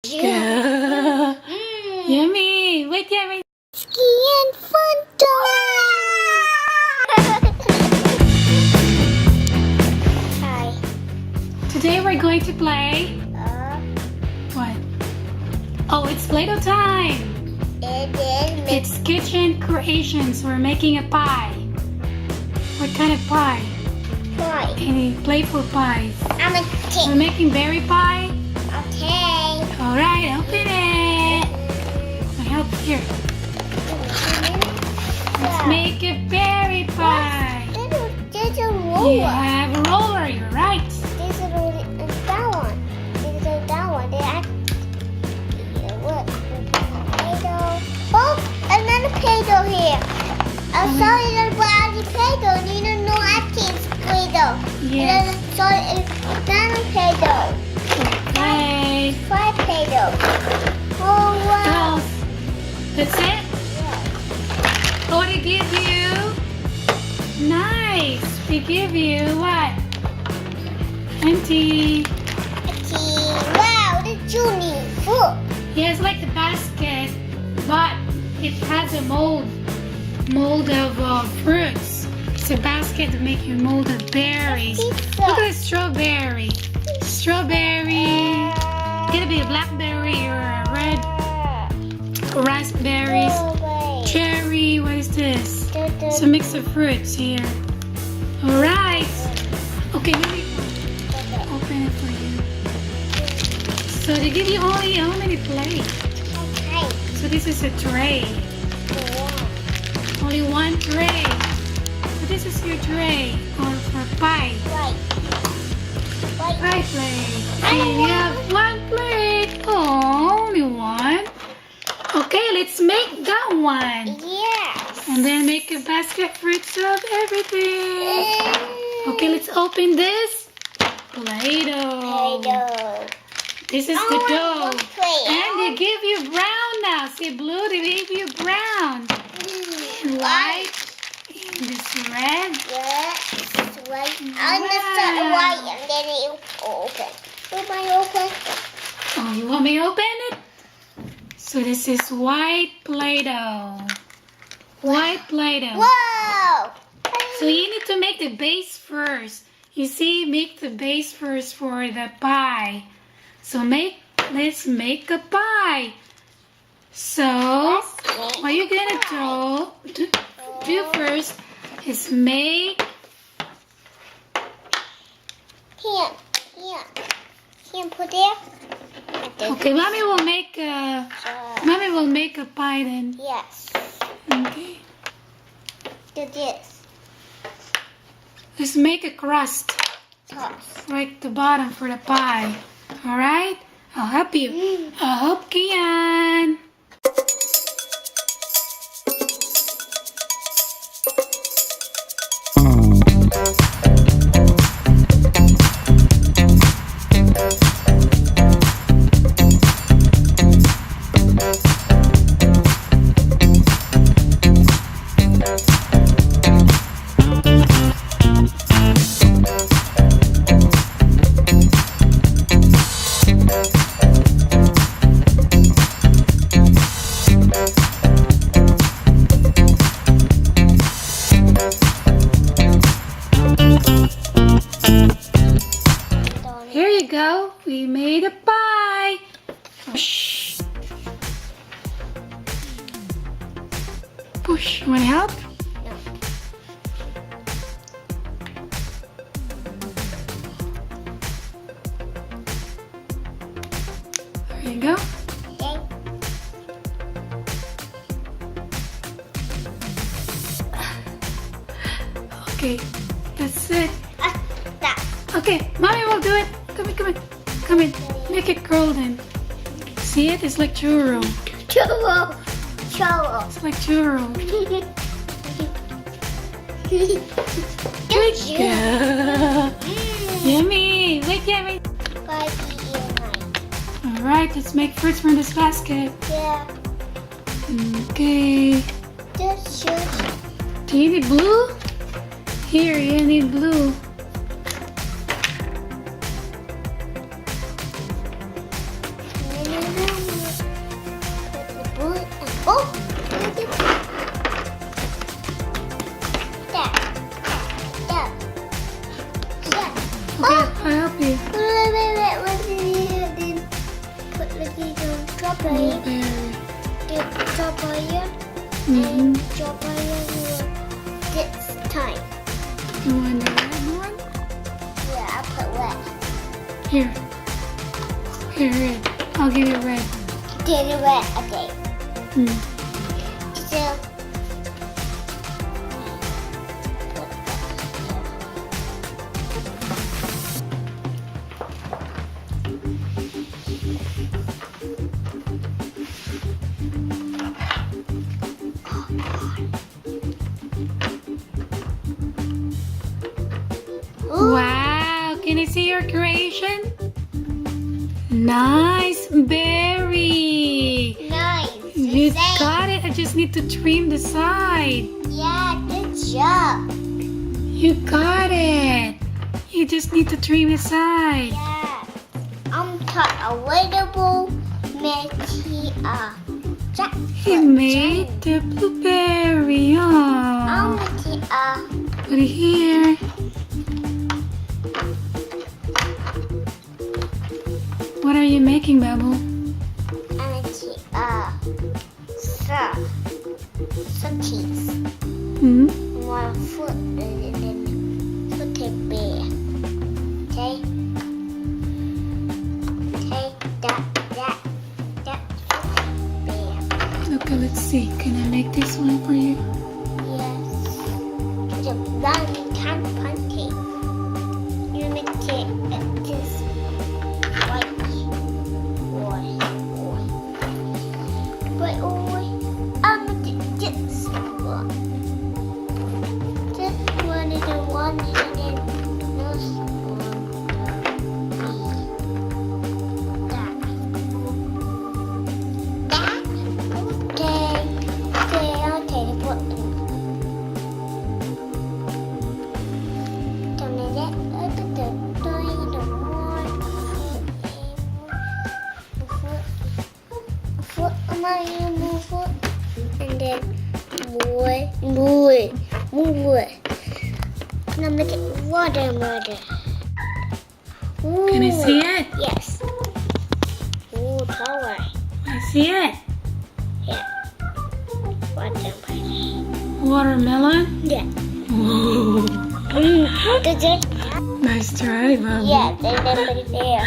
Yeah. Yummy. Wait, yummy. Keane Funtime. Hi. Today we're going to play. What? Oh, it's Play-Doh time. It's kitchen creations. We're making a pie. What kind of pie? Pie. Any playful pies? I'm a We're kid. making berry pie. Okay. All right, open it. I help here. Let's make a berry pie. There's a roller. You have a roller. You're right. There's a roller and that one. There's a that one. Look. Playdoh. Oh, another Playdoh here. I'm sorry about the Playdoh. You don't know I can't Playdoh. Yes. And I'm sorry it's another Playdoh. Okay. 5 Playdoh. Oh wow. Else. That's it? What did they give you? Nice. They give you what? 20. Okay. Wow, the Junie full. Yeah, it's like the basket, but it has a mold of fruits. It's a basket to make you mold of berries. Look at the strawberry. Strawberry. It'll be a blackberry or a red raspberries. Cherry. What is this? It's a mix of fruits here. All right. Okay, let me open it for you. So they give you only how many plates? Okay. So this is a tray. Only one tray. So this is your tray or for pie. Right. Pie plate. And you have one plate. Oh, only one. Okay, let's make that one. Yes. And then make a basket fruits of everything. Okay, let's open this. Play-Doh. Playdoh. This is the dough. Play. And they give you brown now. See, blue, they give you brown. And white. And this red. Yes. White. I'm gonna start white and then it will open. Will I open? Oh, you want me to open it? So this is white Play-Doh. White Play-Doh. Whoa! So you need to make the base first. You see, make the base first for the pie. So let's make a pie. So what you're gonna do first is make. Can't put there. Okay, mommy will make a pie then. Yes. Okay. Do this. Let's make a crust Toss. right the bottom for the pie. All right. I'll help you. I'll help Keane. Here you go. We made a pie. Push. Push. Want to help? No. There you go. Okay. Okay. That's it. That. Okay, mommy will do it. Come in. Make it golden. See it? It's like churro. Churro. It's like churro. Good Good girl. Yummy. Wait, yummy. All right, let's make fruits from this basket. Yeah. Okay. This should. Do you need blue? Here, you need blue. strawberry. Blueberry. The strawberry Mm-hmm. and strawberry this time. You want the red one? Yeah, I'll put red. Here. Here, red. I'll give you red. Did it red, okay. Mm. So, Wow, can I see your creation? Nice berry. nice. You Same. got it. I just need to trim the side. Yeah, good job. You got it. You just need to trim the side. Yeah. I'm cut a little Mickey jackfruit. He made the blueberry. I'm Oh, Mickey put it here. What are you making, Babu? cheese. Hmm? More food and then put a bear. Okay? Okay, that bear. Okay, let's see. Can I make this one for you? Yes. The round can pancake. You make it this white or but I'm this one. This one is the one and then this one that. Okay. Okay, I'll take it. And then more. Now make it water. Can I see it? Yes. Ooh, color. I see it. Yeah. Watermelon. Watermelon? Yeah. Whoa. Does it? Nice try, Babu. Yeah, then put it there.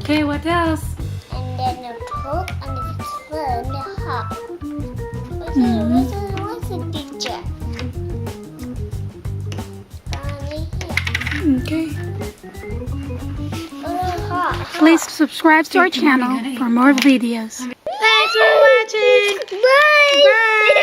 Okay, what else? And then the pork and the spoon, the hot. What's the picture? Okay. Hot. Please subscribe to our channel for more videos. Thanks for watching. Bye. Bye.